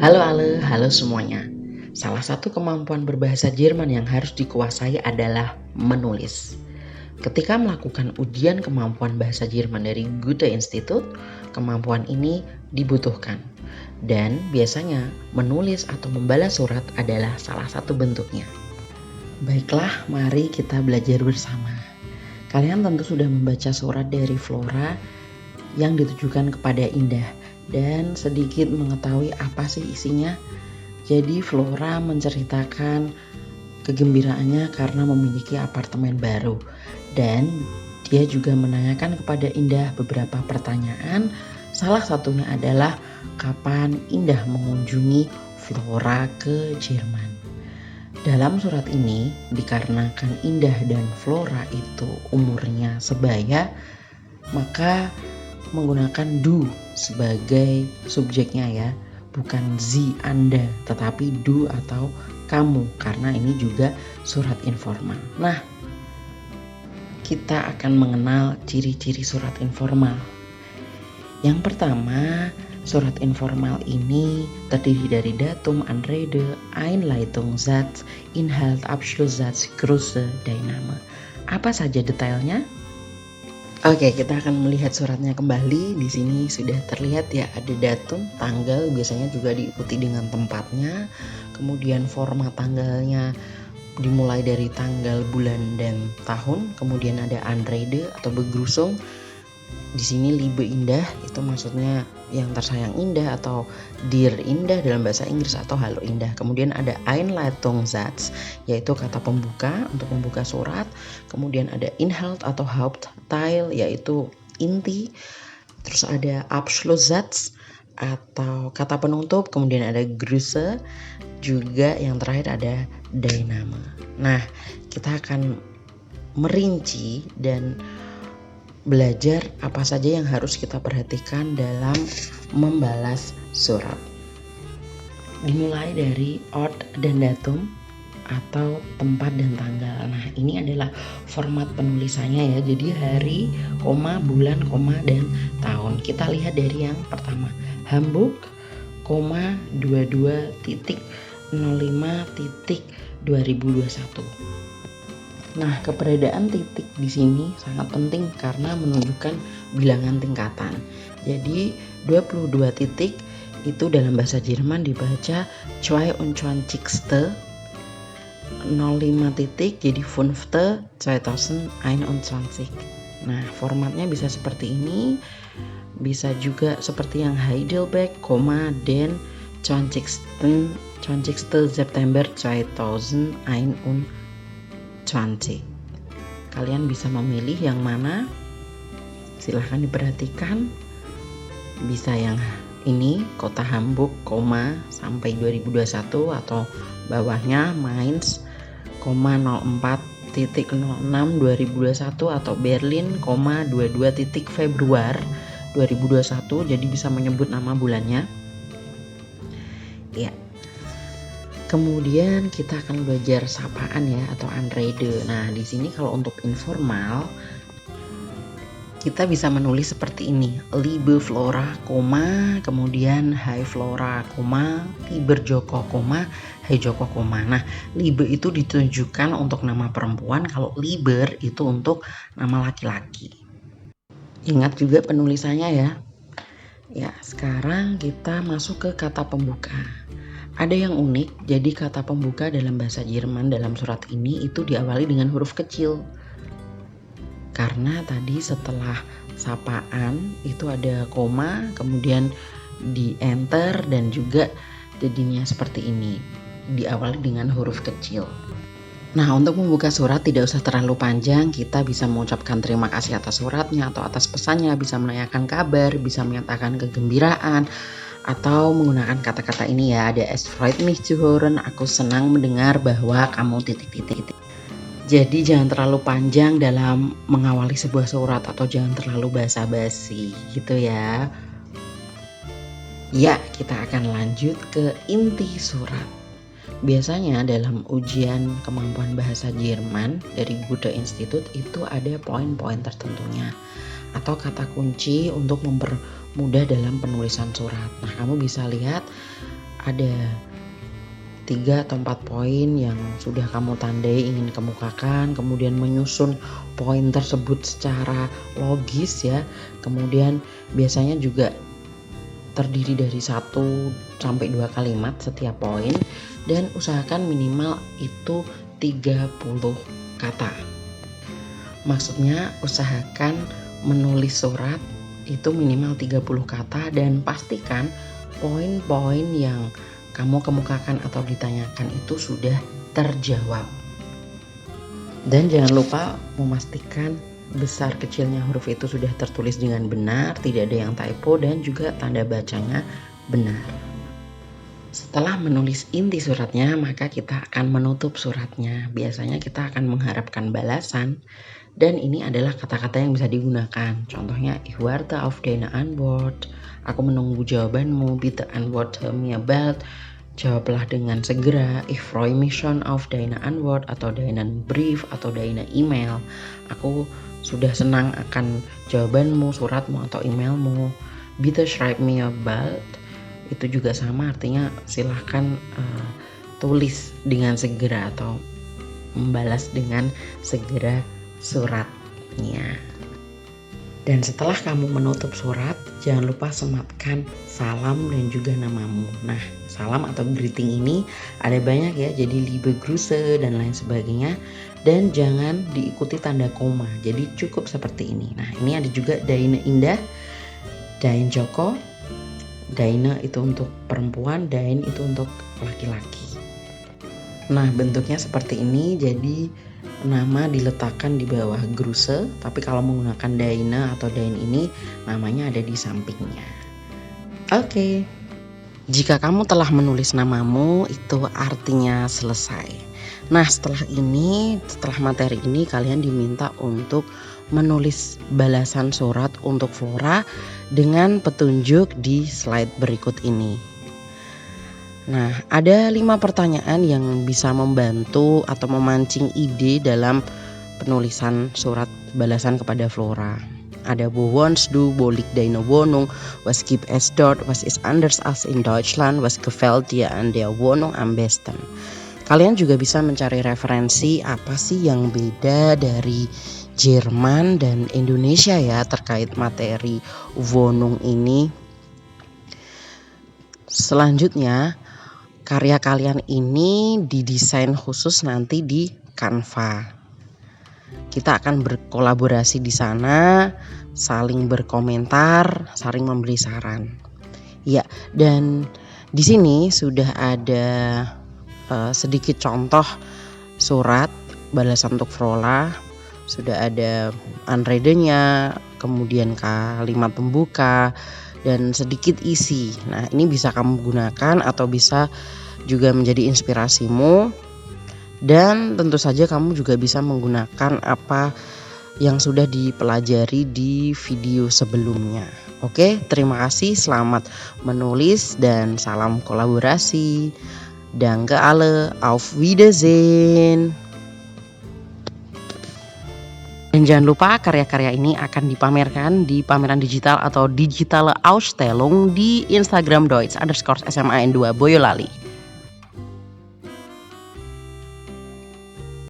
Halo semuanya. Salah satu kemampuan berbahasa Jerman yang harus dikuasai adalah menulis. Ketika melakukan ujian kemampuan bahasa Jerman dari Goethe Institut, kemampuan ini dibutuhkan. Dan biasanya menulis atau membalas surat adalah salah satu bentuknya. Baiklah, mari kita belajar bersama. Kalian tentu sudah membaca surat dari Flora yang ditujukan kepada Indah dan sedikit mengetahui apa sih isinya. Jadi Flora menceritakan kegembiraannya karena memiliki apartemen baru dan dia juga menanyakan kepada Indah beberapa pertanyaan. Salah satunya adalah kapan Indah mengunjungi Flora ke Jerman. Dalam surat ini, dikarenakan Indah dan Flora itu umurnya sebaya, maka menggunakan du sebagai subjeknya ya, bukan sie Anda, tetapi du atau kamu, karena ini juga surat informal. Nah, kita akan mengenal ciri-ciri surat informal. Yang pertama, surat informal ini terdiri dari datum, Anrede, Einleitungssatz, Inhalt, Abschlusssatz, Größe, Dyname. Apa saja detailnya? Oke, kita akan melihat suratnya kembali. Di sini sudah terlihat ya, ada datum, tanggal, biasanya juga diikuti dengan tempatnya. Kemudian format tanggalnya dimulai dari tanggal, bulan, dan tahun. Kemudian ada Anrede atau Begrüßung. Di sini Liebe Indah, itu maksudnya yang tersayang Indah atau Dear Indah dalam bahasa Inggris atau Halo Indah. Kemudian ada Einleitungssatz, yaitu kata pembuka untuk membuka surat. Kemudian ada Inhalt atau Hauptteil, yaitu inti. Terus ada Abschlusssatz atau kata penutup. Kemudian ada Grüße, juga yang terakhir ada Dyname. Nah, kita akan merinci dan belajar apa saja yang harus kita perhatikan dalam membalas surat. Dimulai dari ort dan datum atau tempat dan tanggal. Nah, ini adalah format penulisannya ya. Jadi hari, koma, bulan, koma, dan tahun. Kita lihat dari yang pertama. Hamburg, 22.05.2021. Nah, keberadaan titik di sini sangat penting karena menunjukkan bilangan tingkatan. Jadi 22 titik itu dalam bahasa Jerman dibaca 22. 05 titik jadi 5. 2021. Nah, formatnya bisa seperti ini. Bisa juga seperti yang Heidelberg, dan 20. September 2021. Kalian bisa memilih yang mana, silahkan diperhatikan. Bisa yang ini, kota Hamburg, sampai 2021, atau bawahnya Mainz, 04.06.2021, atau Berlin, 22 Februari 2021. Jadi bisa menyebut nama bulannya ya. Kemudian kita akan belajar sapaan ya, atau Anrede. Nah, di sini kalau untuk informal kita bisa menulis seperti ini. Liebe Flora, kemudian Hai Flora, Lieber Joko, Hai Joko, Nah, Liebe itu ditunjukkan untuk nama perempuan, kalau Lieber itu untuk nama laki-laki. Ingat juga penulisannya ya. Ya, sekarang kita masuk ke kata pembuka. Ada yang unik, jadi kata pembuka dalam bahasa Jerman dalam surat ini itu diawali dengan huruf kecil. Karena tadi setelah sapaan itu ada koma, kemudian di enter, dan juga jadinya seperti ini, diawali dengan huruf kecil. Nah, untuk membuka surat tidak usah terlalu panjang, kita bisa mengucapkan terima kasih atas suratnya atau atas pesannya, bisa menanyakan kabar, bisa menyatakan kegembiraan, atau menggunakan kata-kata ini ya, ada es freut mich zu hören, aku senang mendengar bahwa kamu titik-titik. Jadi jangan terlalu panjang dalam mengawali sebuah surat, atau jangan terlalu basa-basi gitu ya. Ya, kita akan lanjut ke inti surat. Biasanya dalam ujian kemampuan bahasa Jerman dari Goethe Institut itu ada poin-poin tertentunya atau kata kunci untuk mudah dalam penulisan surat. Nah, kamu bisa lihat ada 3 atau 4 poin yang sudah kamu tandai ingin kemukakan, kemudian menyusun poin tersebut secara logis ya. Kemudian biasanya juga terdiri dari 1 sampai 2 kalimat setiap poin, dan usahakan minimal itu 30 kata. Maksudnya usahakan menulis surat itu minimal 30 kata dan pastikan poin-poin yang kamu kemukakan atau ditanyakan itu sudah terjawab. Dan jangan lupa memastikan besar kecilnya huruf itu sudah tertulis dengan benar, tidak ada yang typo, dan juga tanda bacanya benar. Setelah menulis inti suratnya, maka kita akan menutup suratnya. Biasanya kita akan mengharapkan balasan, dan ini adalah kata-kata yang bisa digunakan. Contohnya, ich warte auf deine Antwort. Aku menunggu jawabanmu. Bitte antworte mir bald. Jawablah dengan segera. Ich freue mich schon auf deine Antwort atau deinen Brief atau deine email. Aku sudah senang akan jawabanmu, suratmu atau emailmu. Bitte schreib mir bald. Itu juga sama, artinya silahkan tulis dengan segera atau membalas dengan segera suratnya. Dan setelah kamu menutup surat, jangan lupa sematkan salam dan juga namamu. Nah, salam atau greeting ini ada banyak ya, jadi liebe Grüße dan lain sebagainya. Dan jangan diikuti tanda koma, jadi cukup seperti ini. Nah, ini ada juga Deine Indah, Dein Joko. Deine itu untuk perempuan, Dein itu untuk laki-laki. Nah, bentuknya seperti ini, jadi nama diletakkan di bawah Grüße, tapi kalau menggunakan Deine atau Dein ini namanya ada di sampingnya. Oke. Jika kamu telah menulis namamu, itu artinya selesai. Nah, setelah materi ini kalian diminta untuk menulis balasan surat untuk Flora dengan petunjuk di slide berikut ini. Nah, ada 5 pertanyaan yang bisa membantu atau memancing ide dalam penulisan surat balasan kepada Flora. Ada wo wohnst du, wo liegt deine Wohnung, was gibt es dort, was ist anders als in Deutschland, was gefällt dir an der Wohnung am besten. Kalian juga bisa mencari referensi apa sih yang beda dari Jerman dan Indonesia ya terkait materi Wohnung ini. Selanjutnya, karya kalian ini didesain khusus nanti di Canva. Kita akan berkolaborasi di sana, saling berkomentar, saling memberi saran. Ya, dan di sini sudah ada sedikit contoh surat balasan untuk Flora. Sudah ada unread-nya, kemudian kalimat pembuka, dan sedikit isi. Nah, ini bisa kamu gunakan atau bisa juga menjadi inspirasimu. Dan tentu saja kamu juga bisa menggunakan apa yang sudah dipelajari di video sebelumnya. Oke, terima kasih, selamat menulis dan salam kolaborasi. Danke alle, auf Wiedersehen. Dan jangan lupa karya-karya ini akan dipamerkan di pameran digital atau digitale Ausstellung di Instagram Deutsch_SMA N2 Boyolali.